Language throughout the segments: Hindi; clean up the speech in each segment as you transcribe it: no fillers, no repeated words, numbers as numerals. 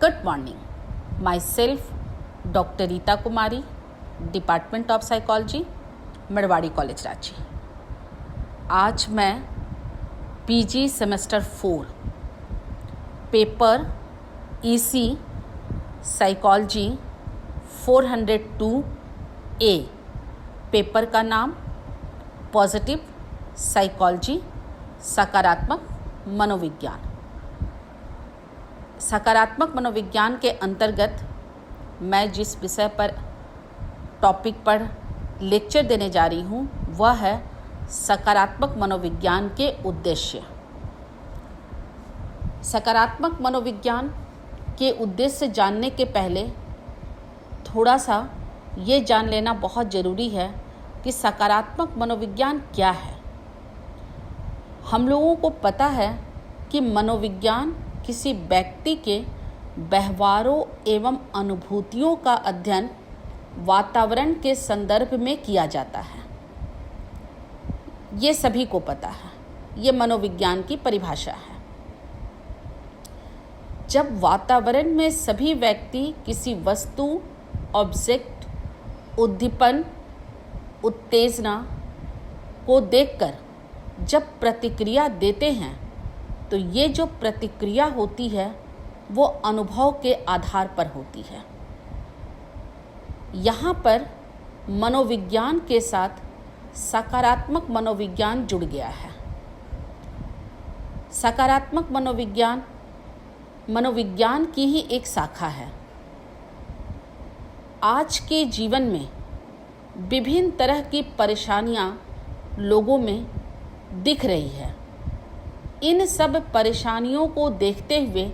Good morning. Myself, Dr. Rita Kumari, department of psychology, Marwari college Ranchi. आज मैं PG semester 4 paper EC psychology 402A paper का नाम पॉजिटिव साइकोलॉजी, सकारात्मक मनोविज्ञान। सकारात्मक मनोविज्ञान के अंतर्गत मैं जिस विषय पर टॉपिक पर लेक्चर देने जा रही हूँ वह है सकारात्मक मनोविज्ञान के उद्देश्य। सकारात्मक मनोविज्ञान के उद्देश्य जानने के पहले थोड़ा सा ये जान लेना बहुत ज़रूरी है कि सकारात्मक मनोविज्ञान क्या है। हम लोगों को पता है कि मनोविज्ञान किसी व्यक्ति के व्यवहारों एवं अनुभूतियों का अध्ययन वातावरण के संदर्भ में किया जाता है। ये सभी को पता है, ये मनोविज्ञान की परिभाषा है। जब वातावरण में सभी व्यक्ति किसी वस्तु, ऑब्जेक्ट, उद्दीपन, उत्तेजना को देखकर जब प्रतिक्रिया देते हैं तो ये जो प्रतिक्रिया होती है वो अनुभव के आधार पर होती है। यहाँ पर मनोविज्ञान के साथ सकारात्मक मनोविज्ञान जुड़ गया है। सकारात्मक मनोविज्ञान की ही एक शाखा है। आज के जीवन में विभिन्न तरह की परेशानियाँ लोगों में दिख रही है। इन सब परेशानियों को देखते हुए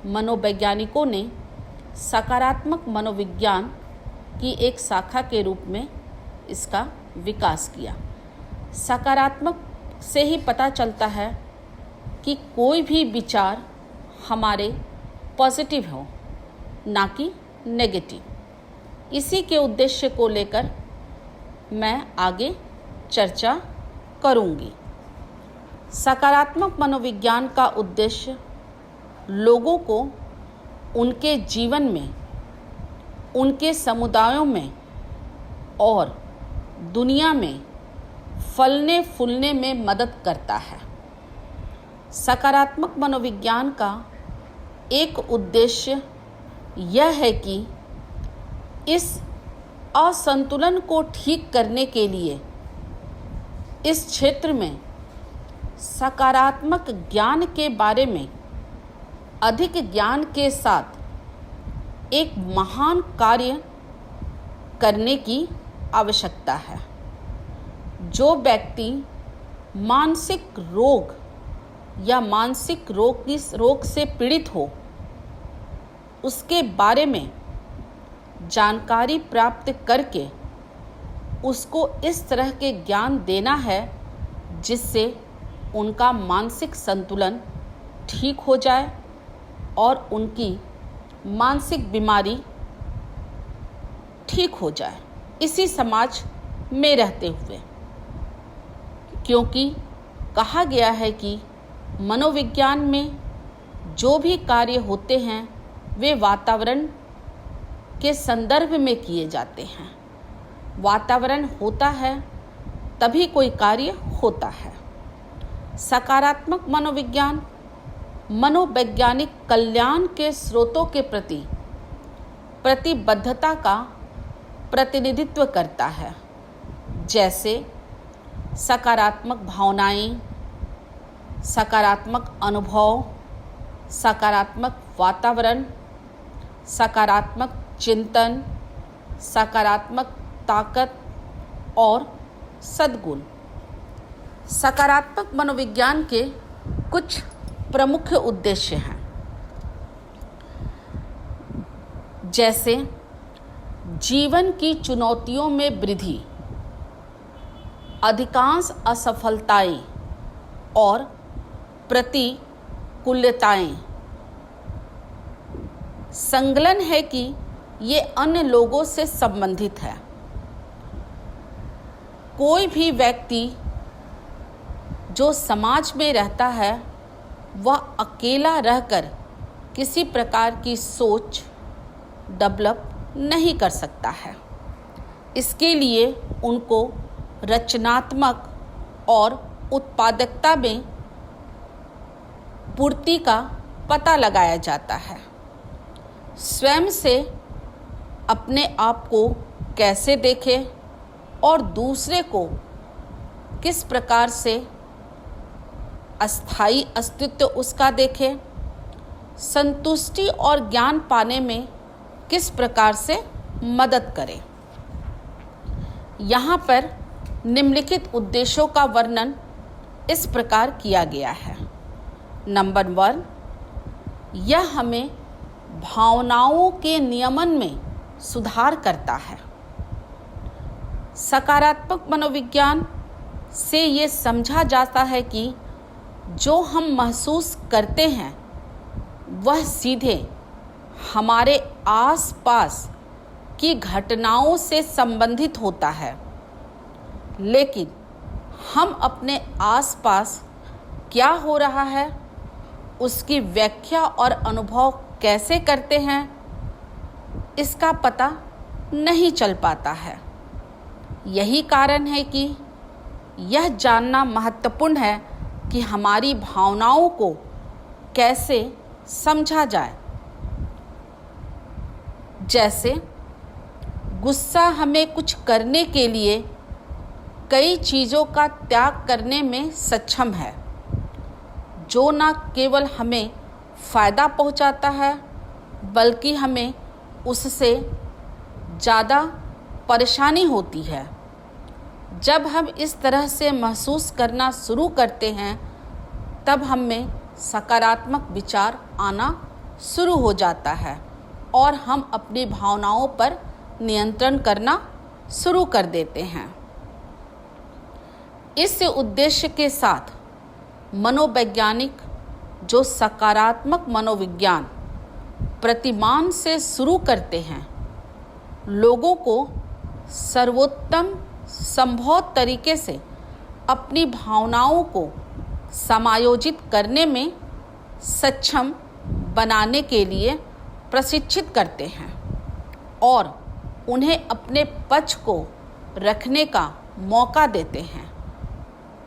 मनोवैज्ञानिकों ने सकारात्मक मनोविज्ञान की एक शाखा के रूप में इसका विकास किया। सकारात्मक से ही पता चलता है कि कोई भी विचार हमारे पॉजिटिव हो, ना कि नेगेटिव। इसी के उद्देश्य को लेकर मैं आगे चर्चा करूँगी। सकारात्मक मनोविज्ञान का उद्देश्य लोगों को उनके जीवन में, उनके समुदायों में और दुनिया में फलने फूलने में मदद करता है। सकारात्मक मनोविज्ञान का एक उद्देश्य यह है कि इस असंतुलन को ठीक करने के लिए इस क्षेत्र में सकारात्मक ज्ञान के बारे में अधिक ज्ञान के साथ एक महान कार्य करने की आवश्यकता है। जो व्यक्ति मानसिक रोग या मानसिक रोग से पीड़ित हो उसके बारे में जानकारी प्राप्त करके उसको इस तरह के ज्ञान देना है जिससे उनका मानसिक संतुलन ठीक हो जाए और उनकी मानसिक बीमारी ठीक हो जाए इसी समाज में रहते हुए। क्योंकि कहा गया है कि मनोविज्ञान में जो भी कार्य होते हैं वे वातावरण के संदर्भ में किए जाते हैं। वातावरण होता है तभी कोई कार्य होता है। सकारात्मक मनोविज्ञान मनोवैज्ञानिक कल्याण के स्रोतों के प्रति प्रतिबद्धता का प्रतिनिधित्व करता है, जैसे सकारात्मक भावनाएं, सकारात्मक अनुभव, सकारात्मक वातावरण, सकारात्मक चिंतन, सकारात्मक ताकत और सद्गुण। सकारात्मक मनोविज्ञान के कुछ प्रमुख उद्देश्य हैं, जैसे जीवन की चुनौतियों में वृद्धि, अधिकांश असफलताएं और प्रतिकूलताएं। संकलन है कि ये अन्य लोगों से संबंधित है। कोई भी व्यक्ति जो समाज में रहता है वह अकेला रहकर किसी प्रकार की सोच डेवलप नहीं कर सकता है। इसके लिए उनको रचनात्मक और उत्पादकता में पूर्ति का पता लगाया जाता है। स्वयं से अपने आप को कैसे देखें और दूसरे को किस प्रकार से अस्थायी अस्तित्व उसका देखें, संतुष्टि और ज्ञान पाने में किस प्रकार से मदद करें। यहाँ पर निम्नलिखित उद्देश्यों का वर्णन इस प्रकार किया गया है। नंबर 1, यह हमें भावनाओं के नियमन में सुधार करता है। सकारात्मक मनोविज्ञान से ये समझा जाता है कि जो हम महसूस करते हैं वह सीधे हमारे आसपास की घटनाओं से संबंधित होता है, लेकिन हम अपने आसपास क्या हो रहा है उसकी व्याख्या और अनुभव कैसे करते हैं इसका पता नहीं चल पाता है। यही कारण है कि यह जानना महत्वपूर्ण है कि हमारी भावनाओं को कैसे समझा जाए। जैसे गुस्सा हमें कुछ करने के लिए कई चीज़ों का त्याग करने में सक्षम है, जो न केवल हमें फ़ायदा पहुंचाता है बल्कि हमें उससे ज़्यादा परेशानी होती है। जब हम इस तरह से महसूस करना शुरू करते हैं तब हम में सकारात्मक विचार आना शुरू हो जाता है और हम अपनी भावनाओं पर नियंत्रण करना शुरू कर देते हैं। इस उद्देश्य के साथ मनोवैज्ञानिक जो सकारात्मक मनोविज्ञान प्रतिमान से शुरू करते हैं, लोगों को सर्वोत्तम संभव तरीके से अपनी भावनाओं को समायोजित करने में सक्षम बनाने के लिए प्रशिक्षित करते हैं और उन्हें अपने पक्ष को रखने का मौका देते हैं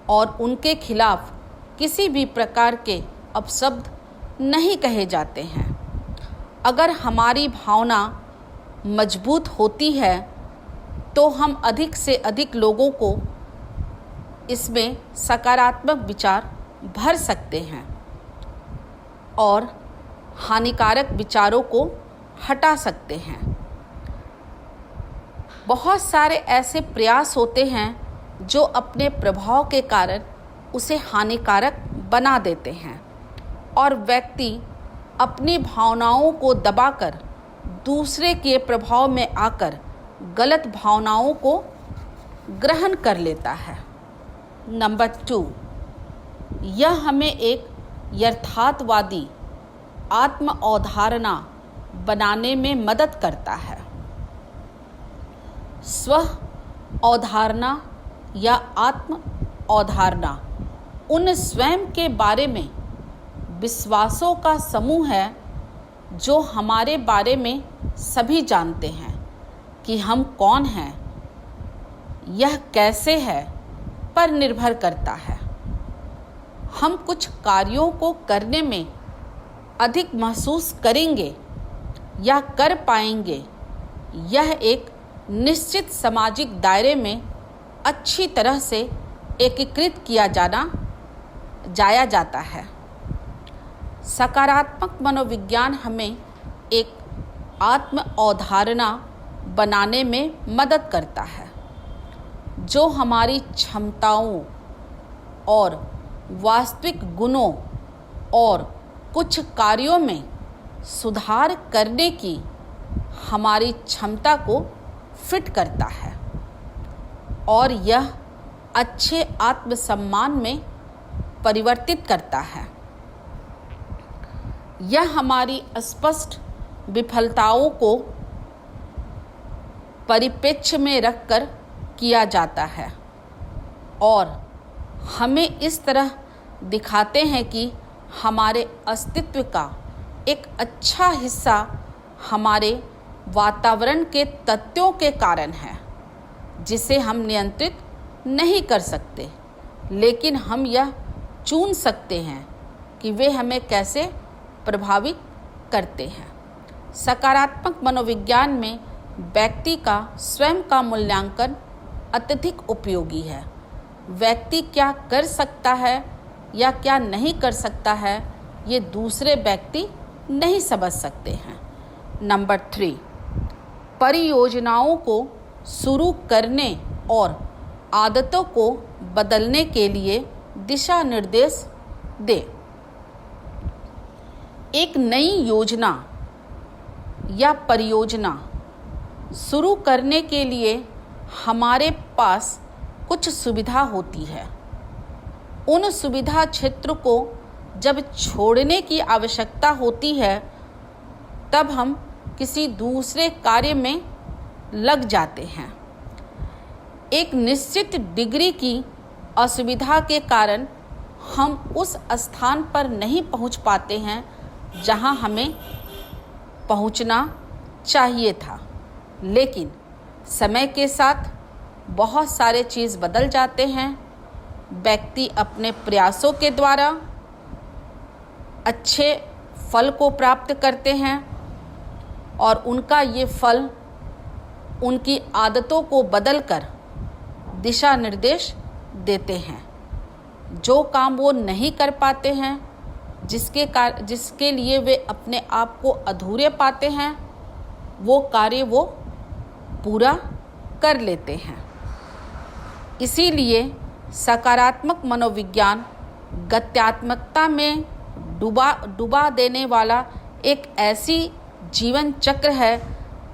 और उनके खिलाफ किसी भी प्रकार के अपशब्द नहीं कहे जाते हैं। अगर हमारी भावना मजबूत होती है तो हम अधिक से अधिक लोगों को इसमें सकारात्मक विचार भर सकते हैं और हानिकारक विचारों को हटा सकते हैं। बहुत सारे ऐसे प्रयास होते हैं जो अपने प्रभाव के कारण उसे हानिकारक बना देते हैं और व्यक्ति अपनी भावनाओं को दबाकर दूसरे के प्रभाव में आकर गलत भावनाओं को ग्रहण कर लेता है। नंबर 2, यह हमें एक यथार्थवादी आत्म अवधारणा बनाने में मदद करता है। स्व अवधारणा या आत्म अवधारणा उन स्वयं के बारे में विश्वासों का समूह है जो हमारे बारे में सभी जानते हैं कि हम कौन हैं, यह कैसे है पर निर्भर करता है। हम कुछ कार्यों को करने में अधिक महसूस करेंगे या कर पाएंगे, यह एक निश्चित सामाजिक दायरे में अच्छी तरह से एकीकृत किया जाया जाता है। सकारात्मक मनोविज्ञान हमें एक आत्म अवधारणा बनाने में मदद करता है जो हमारी क्षमताओं और वास्तविक गुणों और कुछ कार्यों में सुधार करने की हमारी क्षमता को फिट करता है और यह अच्छे आत्मसम्मान में परिवर्तित करता है। यह हमारी स्पष्ट विफलताओं को परिप्रेक्ष्य में रखकर किया जाता है और हमें इस तरह दिखाते हैं कि हमारे अस्तित्व का एक अच्छा हिस्सा हमारे वातावरण के तत्वों के कारण है, जिसे हम नियंत्रित नहीं कर सकते, लेकिन हम यह चुन सकते हैं कि वे हमें कैसे प्रभावित करते हैं। सकारात्मक मनोविज्ञान में व्यक्ति का स्वयं का मूल्यांकन अत्यधिक उपयोगी है। व्यक्ति क्या कर सकता है या क्या नहीं कर सकता है, ये दूसरे व्यक्ति नहीं समझ सकते हैं। नंबर 3, परियोजनाओं को शुरू करने और आदतों को बदलने के लिए दिशा निर्देश दें। एक नई योजना या परियोजना शुरू करने के लिए हमारे पास कुछ सुविधा होती है। उन सुविधा क्षेत्र को जब छोड़ने की आवश्यकता होती है, तब हम किसी दूसरे कार्य में लग जाते हैं। एक निश्चित डिग्री की असुविधा के कारण हम उस स्थान पर नहीं पहुंच पाते हैं जहां हमें पहुंचना चाहिए था। लेकिन समय के साथ बहुत सारे चीज़ बदल जाते हैं। व्यक्ति अपने प्रयासों के द्वारा अच्छे फल को प्राप्त करते हैं और उनका ये फल उनकी आदतों को बदलकर दिशा निर्देश देते हैं। जो काम वो नहीं कर पाते हैं, जिसके लिए वे अपने आप को अधूरे पाते हैं, वो कार्य वो पूरा कर लेते हैं। इसीलिए सकारात्मक मनोविज्ञान गत्यात्मकता में डुबा देने वाला एक ऐसी जीवन चक्र है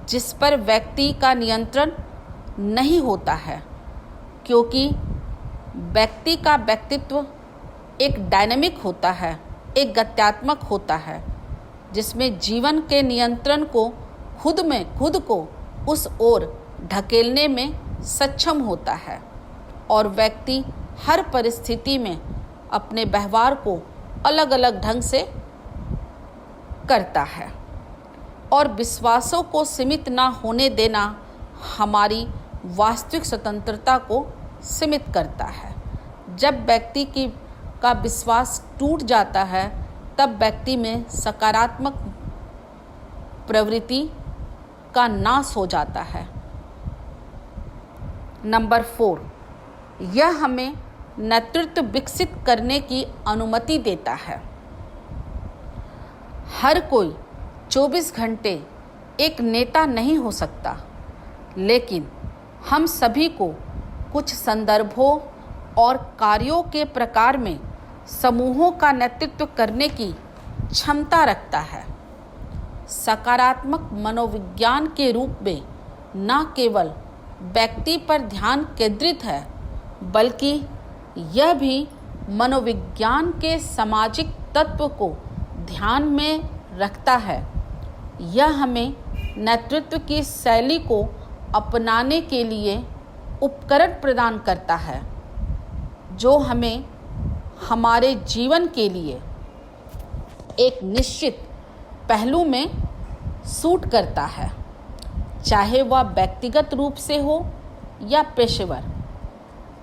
जिस पर व्यक्ति का नियंत्रण नहीं होता है, क्योंकि व्यक्ति का व्यक्तित्व एक डायनामिक होता है, एक गत्यात्मक होता है, जिसमें जीवन के नियंत्रण को खुद को उस ओर ढकेलने में सक्षम होता है और व्यक्ति हर परिस्थिति में अपने व्यवहार को अलग अलग ढंग से करता है। और विश्वासों को सीमित ना होने देना हमारी वास्तविक स्वतंत्रता को सीमित करता है। जब व्यक्ति का विश्वास टूट जाता है, तब व्यक्ति में सकारात्मक प्रवृत्ति का नाश हो जाता है। नंबर 4, यह हमें नेतृत्व विकसित करने की अनुमति देता है। हर कोई 24 घंटे एक नेता नहीं हो सकता, लेकिन हम सभी को कुछ संदर्भों और कार्यों के प्रकार में समूहों का नेतृत्व करने की क्षमता रखता है। सकारात्मक मनोविज्ञान के रूप में न केवल व्यक्ति पर ध्यान केंद्रित है, बल्कि यह भी मनोविज्ञान के सामाजिक तत्व को ध्यान में रखता है। यह हमें नेतृत्व की शैली को अपनाने के लिए उपकरण प्रदान करता है, जो हमें हमारे जीवन के लिए एक निश्चित पहलू में सूट करता है, चाहे वह व्यक्तिगत रूप से हो या पेशेवर।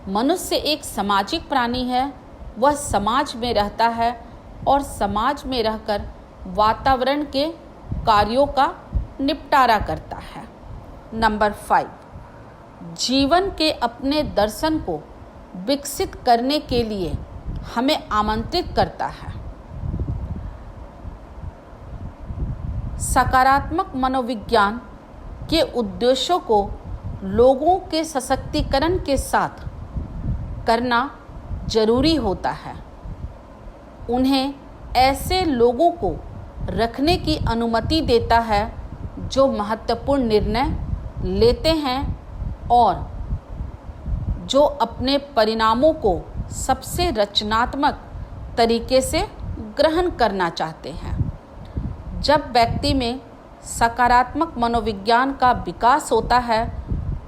मनुष्य एक सामाजिक प्राणी है। वह समाज में रहता है और समाज में रहकर वातावरण के कार्यों का निपटारा करता है। नंबर 5, जीवन के अपने दर्शन को विकसित करने के लिए हमें आमंत्रित करता है। सकारात्मक मनोविज्ञान के उद्देश्यों को लोगों के सशक्तिकरण के साथ करना जरूरी होता है। उन्हें ऐसे लोगों को रखने की अनुमति देता है जो महत्वपूर्ण निर्णय लेते हैं और जो अपने परिणामों को सबसे रचनात्मक तरीके से ग्रहण करना चाहते हैं। जब व्यक्ति में सकारात्मक मनोविज्ञान का विकास होता है,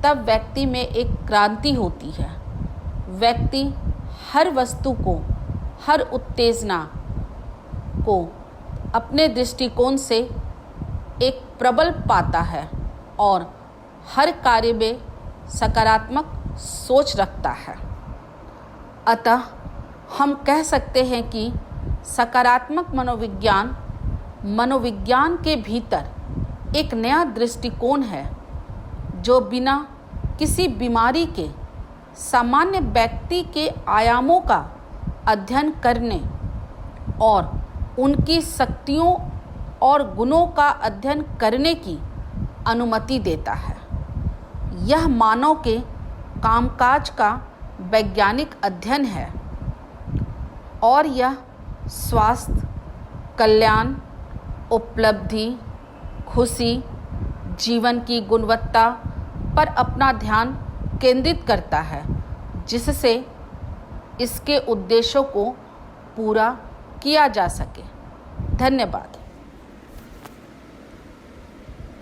तब व्यक्ति में एक क्रांति होती है। व्यक्ति हर वस्तु को, हर उत्तेजना को अपने दृष्टिकोण से एक प्रबल पाता है और हर कार्य में सकारात्मक सोच रखता है। अतः हम कह सकते हैं कि सकारात्मक मनोविज्ञान के भीतर एक नया दृष्टिकोण है जो बिना किसी बीमारी के सामान्य व्यक्ति के आयामों का अध्ययन करने और उनकी शक्तियों और गुणों का अध्ययन करने की अनुमति देता है। यह मानव के कामकाज का वैज्ञानिक अध्ययन है और यह स्वास्थ्य, कल्याण, उपलब्धि, खुशी, जीवन की गुणवत्ता पर अपना ध्यान केंद्रित करता है, जिससे इसके उद्देश्यों को पूरा किया जा सके। धन्यवाद।